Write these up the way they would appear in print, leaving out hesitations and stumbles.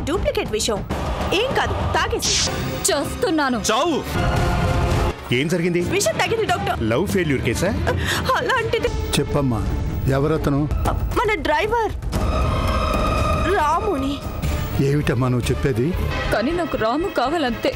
Duplicate విషయం. ఏం కాదు, తాగేసి చేస్తున్నాను. చావు. ఏం జరిగింది? విషయం తగ్గింది డాక్టర్. లవ్ ఫెయిల్యూర్ కేసా? అలాంటిది. చెప్పమ్మా, ఎవరతను? మన డ్రైవర్ రాముని. ఏమిటమ్మా నువ్వు చెప్పేది? కానీ నాకు రాము కావాలంతే.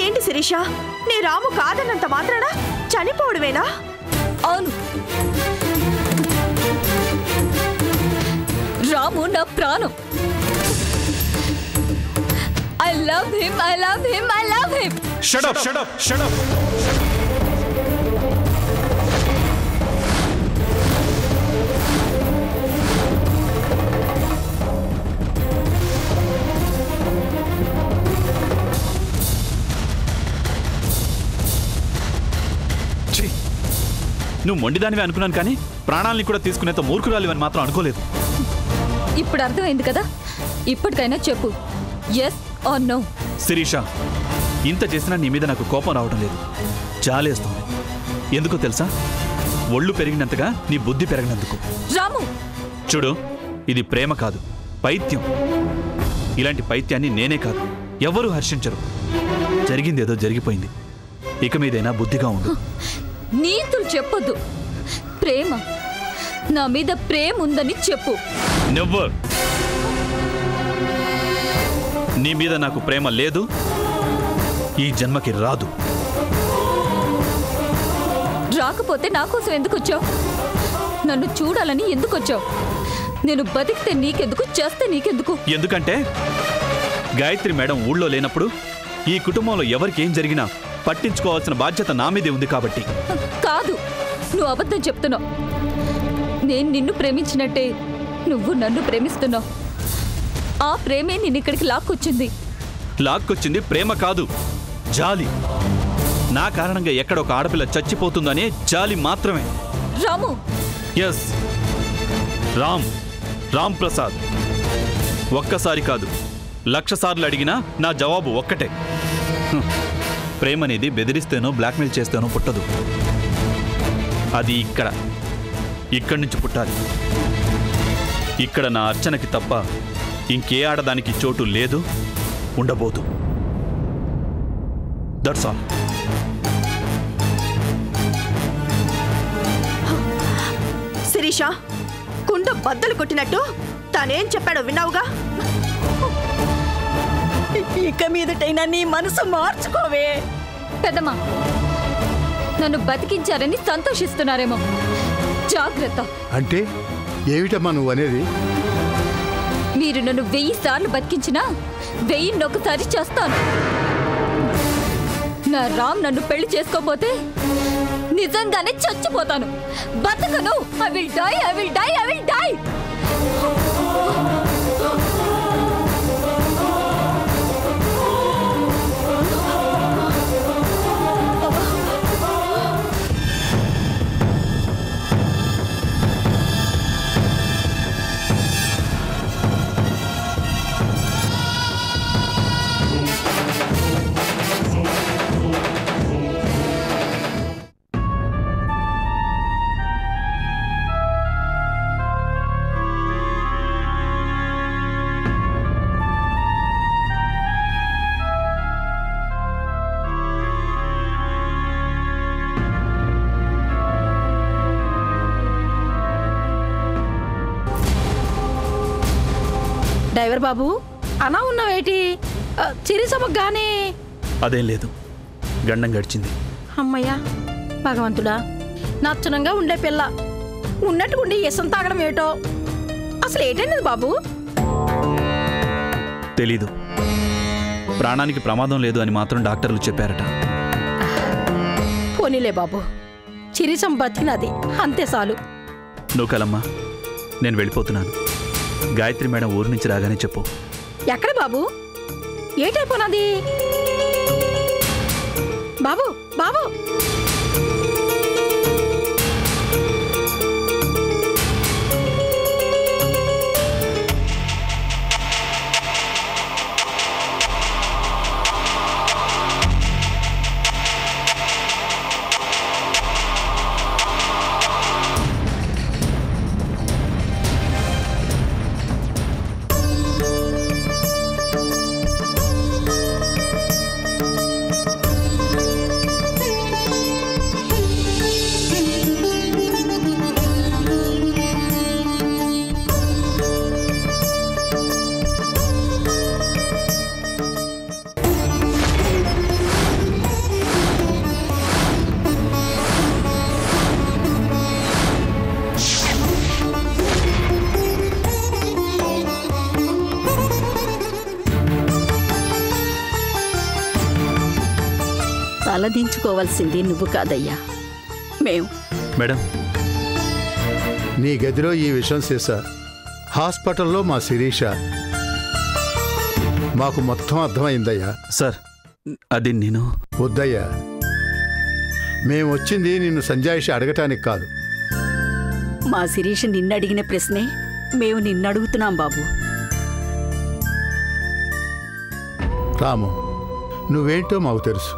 ఏంటి శిరీష, నీ రాము కాదన్నంత మాత్రాన చనిపోవడమేనా? అవును, రాము నా ప్రాణం. I love him, I love him, I love him. Shut up, shut up, shut up. నువ్వు మొండిదానివే అనుకున్నాను, కానీ ప్రాణాలని కూడా తీసుకునేంత మూర్ఖురాలివని మాత్రం అనుకోలేదు. ఇప్పుడు అర్థమైంది కదా, ఇప్పటికైనా చెప్పు, yes or no. శిరీష, ఇంత చేసినా నీ మీద నాకు కోపం రావడం లేదు, జాలేస్తుంది. ఎందుకో తెలుసా? ఒళ్ళు పెరిగినంతగా నీ బుద్ధి పెరిగినందుకు. రాము, చూడు, ఇది ప్రేమ కాదు, పైత్యం. ఇలాంటి పైత్యాన్ని నేనే కాదు, ఎవరూ హర్షించరు. జరిగిందేదో జరిగిపోయింది, ఇక మీదైనా బుద్ధిగా ఉండు. నీతులు చెప్పొద్దు. ప్రేమ, నా మీద ప్రేమ ఉందని చెప్పు. నెవర్. నీ మీద నాకు ప్రేమ లేదు, ఈ జన్మకి రాదు. రాకపోతే నా కోసం ఎందుకు వచ్చావు? నన్ను చూడాలని ఎందుకు వచ్చావు? నేను బతికితే నీకెందుకు, చేస్తే నీకెందుకు? ఎందుకంటే గాయత్రి మేడం ఊళ్ళో లేనప్పుడు ఈ కుటుంబంలో ఎవరికి ఏం జరిగినా పట్టించుకోవాల్సిన బాధ్యత నా మీదే ఉంది కాబట్టి. కాదు, నువ్వు అబద్ధం చెప్తున్నావు. నేను నిన్ను ప్రేమించినట్టే నువ్వు నన్ను ప్రేమిస్తున్నావు. ఆ ప్రేమే నిన్ను ఇక్కడికి లాక్కొచ్చింది. లాక్కొచ్చింది ప్రేమ కాదు, జాలి. నా కారణంగా ఎక్కడ ఒక ఆడపిల్ల చచ్చిపోతుందనే జాలి మాత్రమే. రాము. ఎస్, రామ్ ప్రసాద్. ఒక్కసారి కాదు, 1,00,000 సార్లు అడిగినా నా జవాబు ఒక్కటే. ప్రేమనేది బెదిరిస్తేనో బ్లాక్మెయిల్ చేస్తేనో పుట్టదు. అది ఇక్కడి నుంచి పుట్టాలి. ఇక్కడ నా అర్చనకి తప్ప ఇంకే ఆడదానికి చోటు లేదు, ఉండబోదు. That's all. శిరీష, కుండ బద్దలు కొట్టినట్టు తానేం చెప్పాడో విన్నావుగా? ఇక మీదటైనా నీ మనసు మార్చుకోవే. పెద్దమ్మా, నన్ను బతికించారని సంతోషిస్తున్నారేమో, జాగ్రత్త. అంటే ఏమిటమ్మా నువ్వు అనేది? మీరు నన్ను 1000 సార్లు బతికించినా 1001 చేస్తాను. నా రామ్ నన్ను పెళ్లి చేసుకోపోతే నిజంగానే చచ్చిపోతాను, బతకను. I will die, I will die, I will die. Driver బాబు, అనా ఉన్నావేటి? చిరిసమగ్గానే. అదేం లేదు, గండం గడిచింది. అమ్మయ్యా భగవంతుడా, నచ్చనంగా ఉండే పిల్ల ఉన్నట్టుకుండి ఇసం తాగడం ఏటో. అసలు ఏటైనది బాబు? తెలీదు, ప్రాణానికి ప్రమాదం లేదు అని మాత్రం డాక్టర్లు చెప్పారట. పోనీలే బాబు, చిరిసం బతికినది అంతే చాలు. నువ్వు కలమ్మా, నేను వెళ్ళిపోతున్నాను. గాయత్రి మేడం ఊరు నుంచి రాగానే చెప్పు. ఎక్కడ బాబు? ఏటైపోయినది బాబు? బాబు, తలదించుకోవాల్సింది నువ్వు కాదయ్యా, మేము. మేడం, నీ గదిలో ఈ విషయం చేశా, హాస్పిటల్లో మా శిరీష, మాకు మొత్తం అర్థమైందయ్యా. సార్ అది నేను వద్దయ్యా, మేము వచ్చింది నిన్ను సంజాయిషి అడగటానికి కాదు. మా శిరీష్ నిన్నడిగిన ప్రశ్నే మేము నిన్నడుగుతున్నాం బాబు. రాము, నువ్వేంటో మాకు తెలుసు,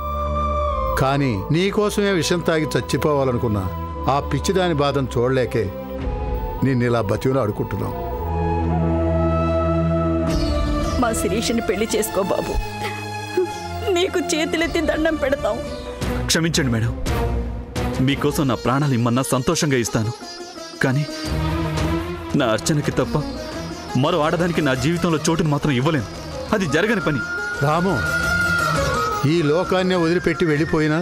కానీ నీకోసమే విషం తాగి చచ్చిపోవాలనుకున్నా ఆ పిచ్చిదాని బాధను చూడలేకే నిన్నిలా బతిలో అడుకుంటున్నాం. మా శిరీష్ని పెళ్లి చేసుకో బాబు, నీకు చేతులెత్తి దండం పెడతాం. క్షమించండి మేడం, మీకోసం నా ప్రాణాలు ఇమ్మన్నా సంతోషంగా ఇస్తాను. కానీ నా అర్చనకి తప్ప మరో ఆడదానికి నా జీవితంలో చోటును మాత్రం ఇవ్వలేను. అది జరగని పని. రాము, ఈ లోకాన్నే వదిలిపెట్టి వెళ్ళిపోయినా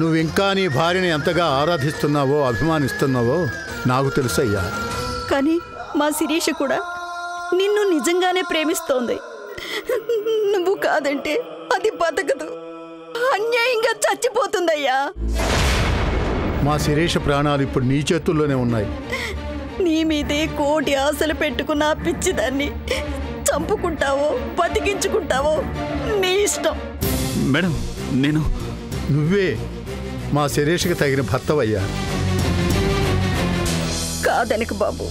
నువ్వింకా నీ భార్యని ఎంతగా ఆరాధిస్తున్నావో అభిమానిస్తున్నావో నాకు తెలుసయ్యా. కానీ మా శిరీష కూడా నిన్ను నిజంగానే ప్రేమిస్తోంది. నువ్వు కాదంటే అది బతకదు, అన్యాయంగా చచ్చిపోతుందయ్యా. మా శిరీష ప్రాణాలు ఇప్పుడు నీ చేతుల్లోనే ఉన్నాయి. నీ మీదే కోటి ఆశలు పెట్టుకున్న ఆ పిచ్చిదాన్ని చంపుకుంటావో బతికించుకుంటావో నీ ఇష్టం. మేడం, నేను నువ్వే మా శిరీషకి తగిన భర్తవయ్యా. కాదనకు బాబు,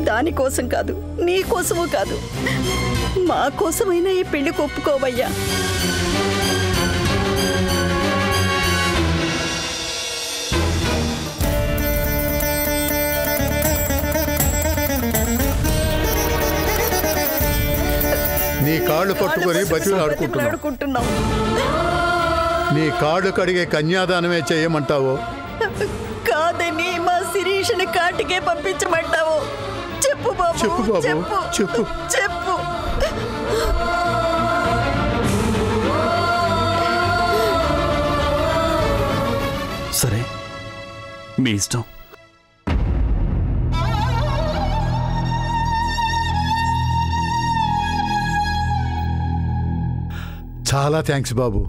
దానికోసం కాదు, నీ కోసము కాదు, మా కోసమైనా ఈ పెళ్లి ఒప్పుకోవయ్యా. నీ కాళ్ళు పట్టుకొని బతిలాడుకుంటున్నావు. నీ కాళ్ళు కడిగే కన్యాదానమే చేయమంటావో, కాదని మా శిరీషని కాటికే పంపించమంటావో చెప్పు బాబు. చెప్పు బాబు, చెప్పు చెప్పు. సరే, మీ ఇష్టం. చాలా థ్యాంక్స్ బాబు.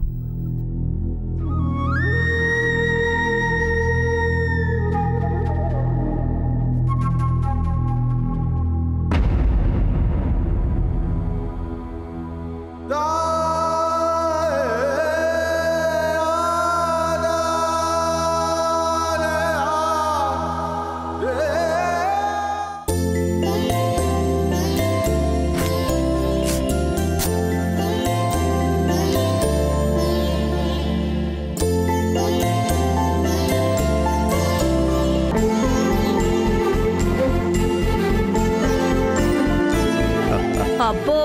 అబ్బో,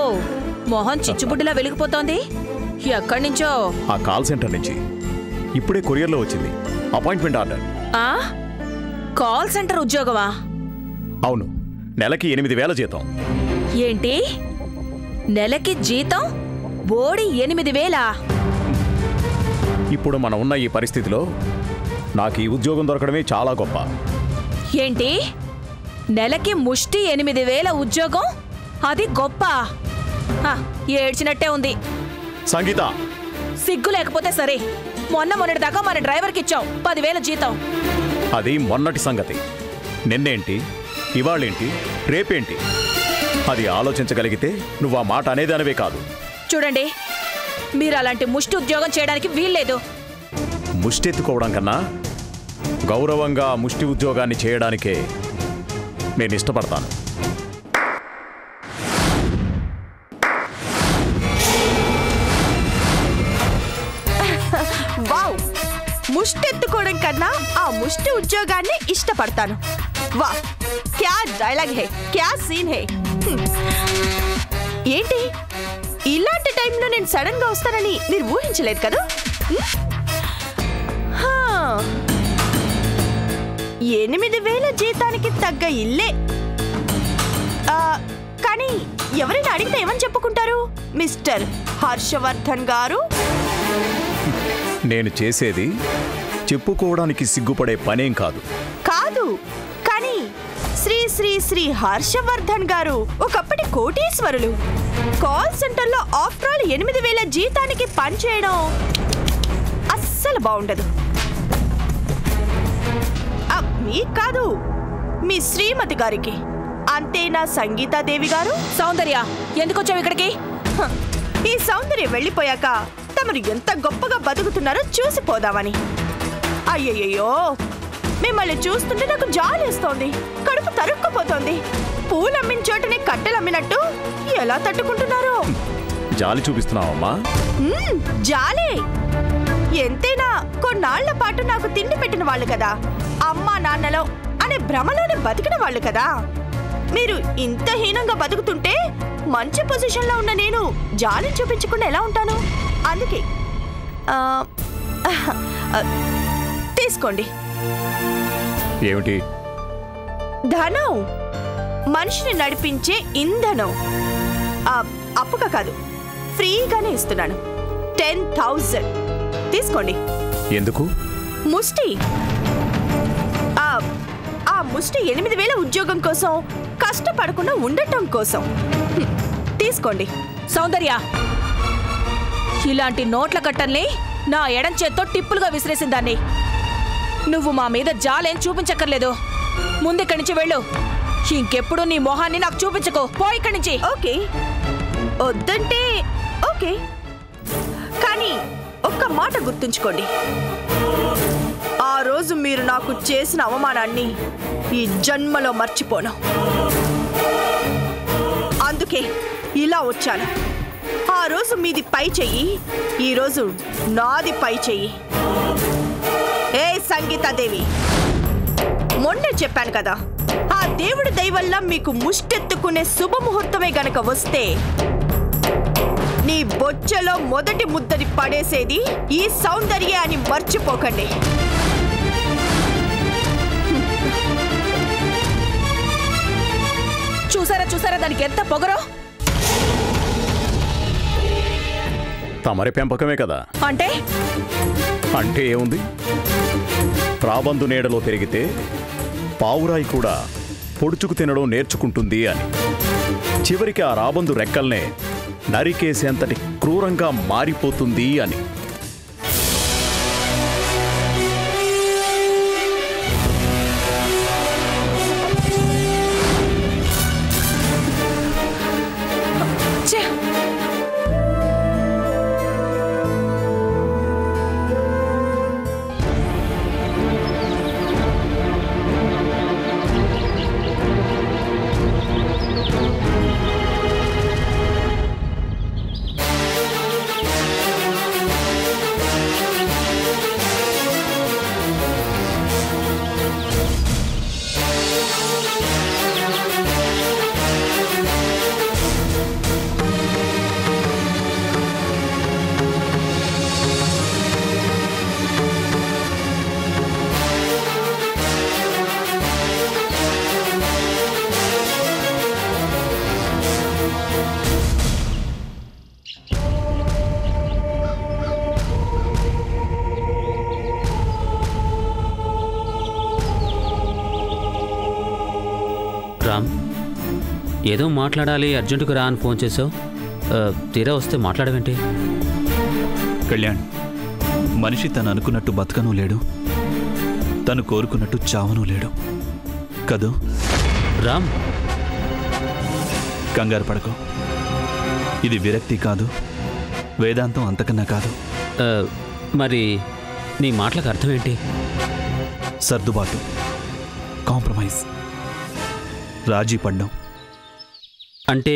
మొహం చిచ్చుబుడ్డిలా వెలిగిపోతోంది. ఎక్కడి నుంచో? ఆ కాల్ సెంటర్ నుంచి ఇప్పుడే కొరియర్లో వచ్చింది అపాయింట్మెంట్ ఆర్డర్. ఆ కాల్ సెంటర్ ఉద్యోగమా? అవును, నెలకి 8,000 జీతం. ఏంటి, నెలకి జీతం బోడి 8,000? ఇప్పుడు మనం ఉన్న ఈ పరిస్థితిలో నాకు ఈ ఉద్యోగం దొరకడమే చాలా గొప్ప. ఏంటి, నెలకి ముష్టి 8,000 ఉద్యోగం, అది గొప్ప? ఏడ్చినట్టే ఉంది. సంగీత, సిగ్గు లేకపోతే సరే, మొన్నటి దాకా మన డ్రైవర్కి ఇచ్చావు 10,000 జీతం. అది మొన్నటి సంగతి. నిన్నేంటి, ఇవాళేంటి, రేపేంటి? అది ఆలోచించగలిగితే నువ్వు ఆ మాట అనేది అనవే కాదు. చూడండి, మీరు అలాంటి ముష్టి ఉద్యోగం చేయడానికి వీల్లేదు. ముష్టెత్తుకోవడం కన్నా గౌరవంగా ముష్టి ఉద్యోగాన్ని చేయడానికే నేను ఇష్టపడతాను. వావ్, ముష్టెత్తుకోవడం కన్నా ఆ ముష్టి ఉద్యోగాన్ని ఇష్టపడతాను. వా, క్యా డైలాగ్ హే, క్యా సీన్ హే. ఏంటి, ఇలాంటి టైంలో నేను సడన్ గా వస్తానని మీరు ఊహించలేదు కదా? 8,000 జీతానికి తగ్గ ఇల్లే. కానీ ఎవరైనా అడిగితే ఏమని చెప్పుకుంటారు? మిస్టర్ హర్షవర్ధన్ గారు. నేను చేసేది చెప్పుకోవడానికి సిగ్గుపడే పనేం కాదు. కాదు, కానీ శ్రీ శ్రీ శ్రీ హర్షవర్ధన్ గారు ఒకప్పటి కోటీశ్వరులు. కాల్ సెంటర్లో ఆఫ్టర్ ఆల్ 8,000 జీతానికి పని చేయడం అస్సలు బాగుండదు. మీకు కాదు, మీ శ్రీమతి గారికి. అంతేనా సంగీతాదేవి గారు? సౌందర్య, ఎందుకు వచ్చావు ఇక్కడికి? ఈ సౌందర్య వెళ్ళిపోయాక తమరు ఎంత గొప్పగా బతుకుతున్నారో చూసిపోదామని. అయ్యయ్యో, మిమ్మల్ని చూస్తుంటే నాకు జాలేస్తోంది, కడుపు తరుక్కుపోతోంది. పూలమ్మిన చోటనే కట్టెలమ్మినట్టు ఎలా తట్టుకుంటున్నారో. జాలి చూపిస్తున్నావమ్మా? జాలే. ఎంతైనా కొన్నాళ్ల పాటు నాకు తిండి పెట్టిన వాళ్ళు కదా, అమ్మా నాన్నలో అనే భ్రమలోనే బతికిన వాళ్ళు కదా. మీరు ఇంత హీనంగా బతుకుతుంటే మంచి పొజిషన్లో ఉన్న నేను జాలి చూపించకుండా ఎలా ఉంటాను? అందుకే తీసుకోండి. ఏమిటి? ధనం, మనిషిని నడిపించే ఇంధనం. అప్పుగా కాదు, ఫ్రీగానే ఇస్తున్నాను. 10,000 తీసుకోండి. ఎందుకు? ముష్టి. ఆ ముష్టి 8,000 ఉద్యోగం కోసం, కష్టపడకుండా ఉండటం కోసం. తీసుకోండి. సౌందర్య, ఇలాంటి నోట్ల కట్టల్ని నా ఎడం చేత్తో టిప్పులుగా విసిరేసిందాన్ని. నువ్వు మా మీద జాలేం చూపించక్కర్లేదు. ముందిక్కడి నుంచి వెళ్ళు. ఇంకెప్పుడు నీ మొహాన్ని నాకు చూపించుకో. పో ఇక్కడి నుంచి. ఓకే, వద్దంటే ఓకే, కానీ ఒక్క మాట గుర్తుంచుకోండి. ఆ రోజు మీరు నాకు చేసిన అవమానాన్ని ఈ జన్మలో మర్చిపోను. అందుకే ఇలా వచ్చాను. ఆ రోజు మీది పై చెయ్యి, ఈరోజు నాది పై చెయ్యి. ఏ సంగీతాదేవి, మొన్నే చెప్పాను కదా, ఆ దేవుడి దయ వల్ల మీకు ముష్టెత్తుకునే శుభముహూర్తమే గనక వస్తే నీ బొచ్చలో మొదటి ముద్దని పడేసేది ఈ సౌందర్య అని మర్చిపోకండి. చూసారా దానికి ఎంత పొగరో. తమరి పెంపకమే కదా. అంటే ఏముంది? రాబందు నీడలో పెరిగితే పావురాయి కూడా పొడుచుకు తినడం నేర్చుకుంటుంది అని. చివరికి ఆ రాబందు రెక్కల్నే నరికేసేంతటి క్రూరంగా మారిపోతుంది అని. రామ్, ఏదో మాట్లాడాలి, అర్జెంటుగా రా అని ఫోన్ చేసావు. తీరా వస్తే మాట్లాడవేంటి? కళ్యాణ్, మనిషి తను అనుకున్నట్టు బతకనూ లేడు, తను కోరుకున్నట్టు చావనూ లేడు కదూ. రామ్, కంగారు పడకు. ఇది విరక్తి కాదు, వేదాంతం అంతకన్నా కాదు. మరి నీ మాటలకు అర్థం ఏంటి? సర్దుబాటు, కాంప్రమైజ్, రాజీ పడ్డం. అంటే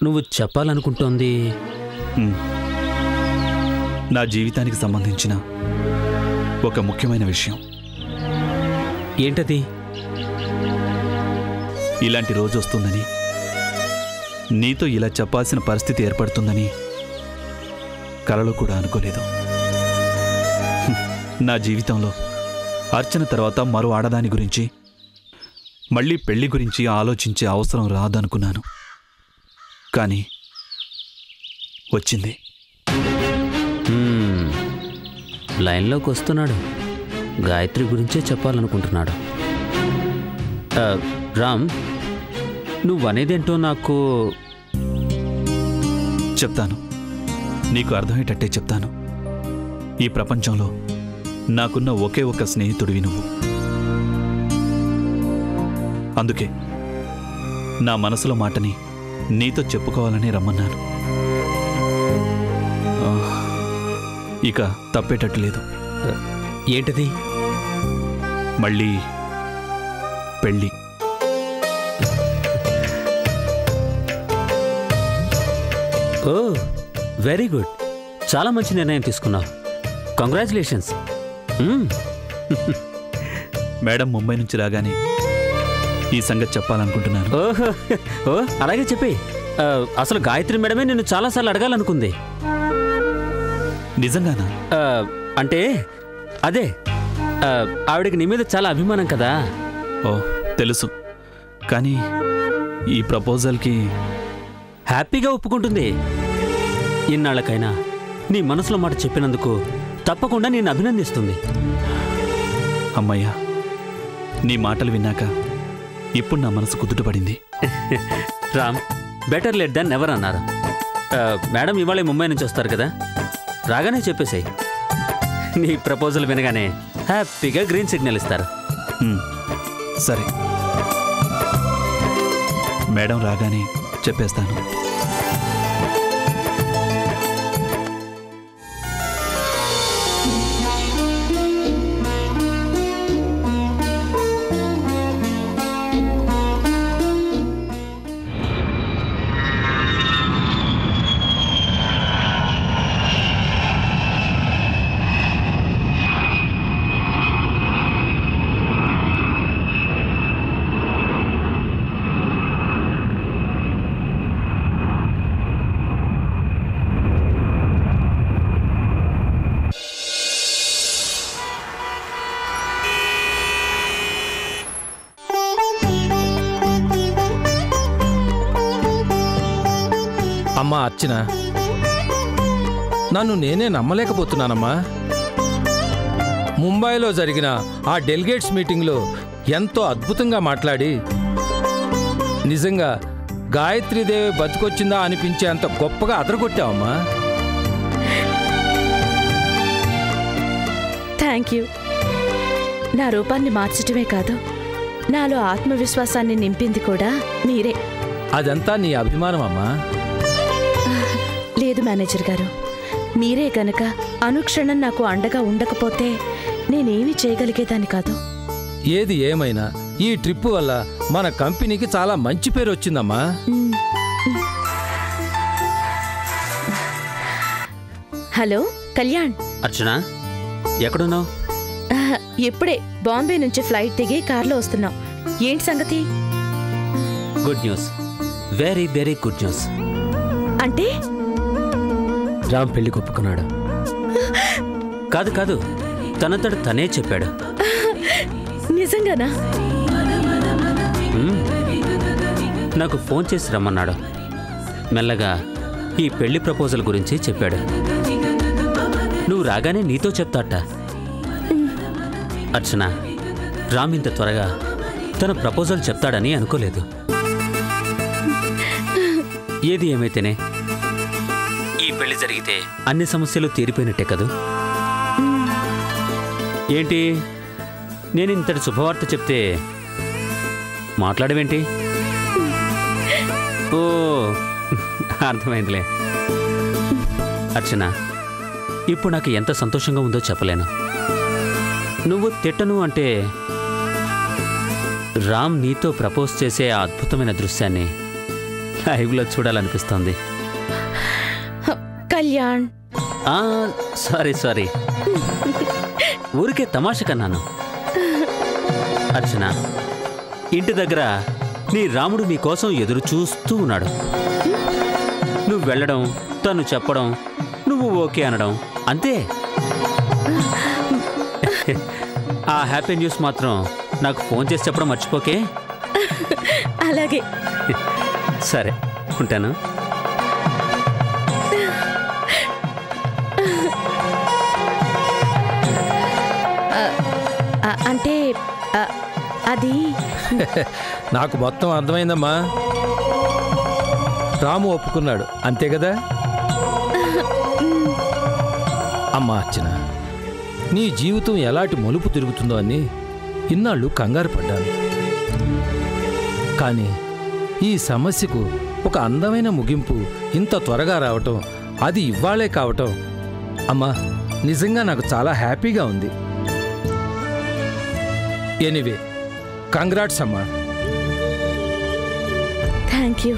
నువ్వు చెప్పాలనుకుంటోంది నా జీవితానికి సంబంధించిన ఒక ముఖ్యమైన విషయం. ఏంటది? ఇలాంటి రోజు వస్తుందని, నీతో ఇలా చెప్పాల్సిన పరిస్థితి ఏర్పడుతుందని కలలో కూడా అనుకోలేదు. నా జీవితంలో అర్చన తర్వాత మరో ఆడదాని గురించి, మళ్ళీ పెళ్లి గురించి ఆలోచించే అవసరం రాదనుకున్నాను. కానీ వచ్చింది. లైన్లోకి వస్తున్నాడు. గాయత్రి గురించే చెప్పాలనుకుంటున్నాడు. రామ్, నువ్వనేదేంటో నాకు చెప్తాను, నీకు అర్థమయ్యేటట్టే చెప్తాను. ఈ ప్రపంచంలో నాకున్న ఒకే ఒక స్నేహితుడివి నువ్వు. అందుకే నా మనసులో మాటని నీతో చెప్పుకోవాలని రమ్మన్నాను. ఇక తప్పేటట్టు లేదు. ఏంటిది? మళ్ళీ పెళ్ళి. ఓ, వెరీ గుడ్. చాలా మంచి నిర్ణయం తీసుకున్నావు. కంగ్రాచులేషన్స్. మేడం ముంబై నుంచి రాగానే ఈ సంగతి చెప్పాలనుకుంటున్నాను. ఓహో, ఓ అలాగే చెప్పి. అసలు గాయత్రి మేడమే నిన్ను చాలాసార్లు అడగాలనుకుంది. నిజంగానా? అంటే అదే, ఆవిడకి నీ మీద చాలా అభిమానం కదా. ఓ తెలుసు, కానీ ఈ ప్రపోజల్కి హ్యాపీగా ఒప్పుకుంటుంది. ఇన్నాళ్ళకైనా నీ మనసులో మాట చెప్పినందుకు తప్పకుండా నేను అభినందిస్తుంది. అమ్మయ్యా, నీ మాటలు విన్నాక ఇప్పుడు నా మనసు కుదుటపడింది. Ram, better late than never అన్నారు. మేడం ఇవాళ ముంబై నుంచి వస్తారు కదా, రాగానే చెప్పేసాయి. నీ ప్రపోజల్ వినగానే హ్యాపీగా గ్రీన్ సిగ్నల్ ఇస్తారు. సరే, మేడం రాగానే చెప్పేస్తాను. అమ్మా అర్చన, నన్ను నేనే నమ్మలేకపోతున్నానమ్మా. ముంబైలో జరిగిన ఆ డెలిగేట్స్ మీటింగ్లో ఎంతో అద్భుతంగా మాట్లాడి నిజంగా గాయత్రీదేవి బతికొచ్చిందా అనిపించే అంత గొప్పగా అదరగొట్టావమ్మా. Thank you. నా రూపాన్ని మార్చటమే కాదు, నాలో ఆత్మవిశ్వాసాన్ని నింపింది కూడా మీరే. అదంతా నీ అభిమానం అమ్మా. లేదు మేనేజర్ గారు, మీరే గనక అనుక్షణం నాకు అండగా ఉండకపోతే నేనేమి చేయగలిగేదాన్ని కాదు. ఏది ఏమైనా ఈ ట్రిప్ వల్ల మన కంపెనీకి చాలా మంచి పేరు వచ్చిందమ్మా. హలో కళ్యాణ్. అర్చన, ఎక్కడున్నావు? ఎప్పుడే బాంబే నుంచి ఫ్లైట్ దిగి కార్లో వస్తున్నాం. ఏంటి సంగతి? Good news, very very good news. అంటే రామ్ పెళ్లి ఒప్పుకున్నాడు. కాదు కాదు, తనంతట తనే చెప్పాడు. నిజంగానా? నాకు ఫోన్ చేసి రమ్మన్నాడు. మెల్లగా ఈ పెళ్లి ప్రపోజల్ గురించి చెప్పాడు. నువ్వు రాగానే నీతో చెప్తాట. అర్చన, రామ్ ఇంత త్వరగా తన ప్రపోజల్ చెప్తాడని అనుకోలేదు. ఏది ఏమైతేనే ఈ పెళ్లి జరిగితే అన్ని సమస్యలు తీరిపోయినట్టే కదూ. ఏంటి, నేను ఇంతటి శుభవార్త చెప్తే మాట్లాడవేంటి? ఓ అర్థమైందిలే. అర్చన, ఇప్పుడు నాకు ఎంత సంతోషంగా ఉందో చెప్పలేను. నువ్వు తిట్టను అంటే రామ్ నీతో ప్రపోజ్ చేసే ఆ అద్భుతమైన దృశ్యాన్ని లైవ్లో చూడాలనిపిస్తోంది. కళ్యాణ్, సారీ, ఊరికే తమాషా కన్నాను. అర్చన, ఇంటి దగ్గర నీ రాముడు నీ కోసం ఎదురు చూస్తూ ఉన్నాడు. నువ్వు వెళ్ళడం, తను చెప్పడం, నువ్వు ఓకే అనడం, అంతే. ఆ హ్యాపీ న్యూస్ మాత్రం నాకు ఫోన్ చేసి చెప్పడం మర్చిపోకే. అలాగే. సరే, ఉంటాను. అంటే అది నాకు మొత్తం అర్థమైందమ్మా. రాము ఒప్పుకున్నాడు, అంతే కదా? అమ్మా అర్చన, నీ జీవితం ఎలాంటి మలుపు తిరుగుతుందో అని ఇన్నాళ్ళు కంగారు పడ్డాను. కానీ ఈ సమస్యకు ఒక అందమైన ముగింపు ఇంత త్వరగా రావటం, అది ఇవ్వాలే కావటం, అమ్మా నిజంగా నాకు చాలా హ్యాపీగా ఉంది. ఎనీవే, కంగ్రాట్స్ అమ్మా. Thank you.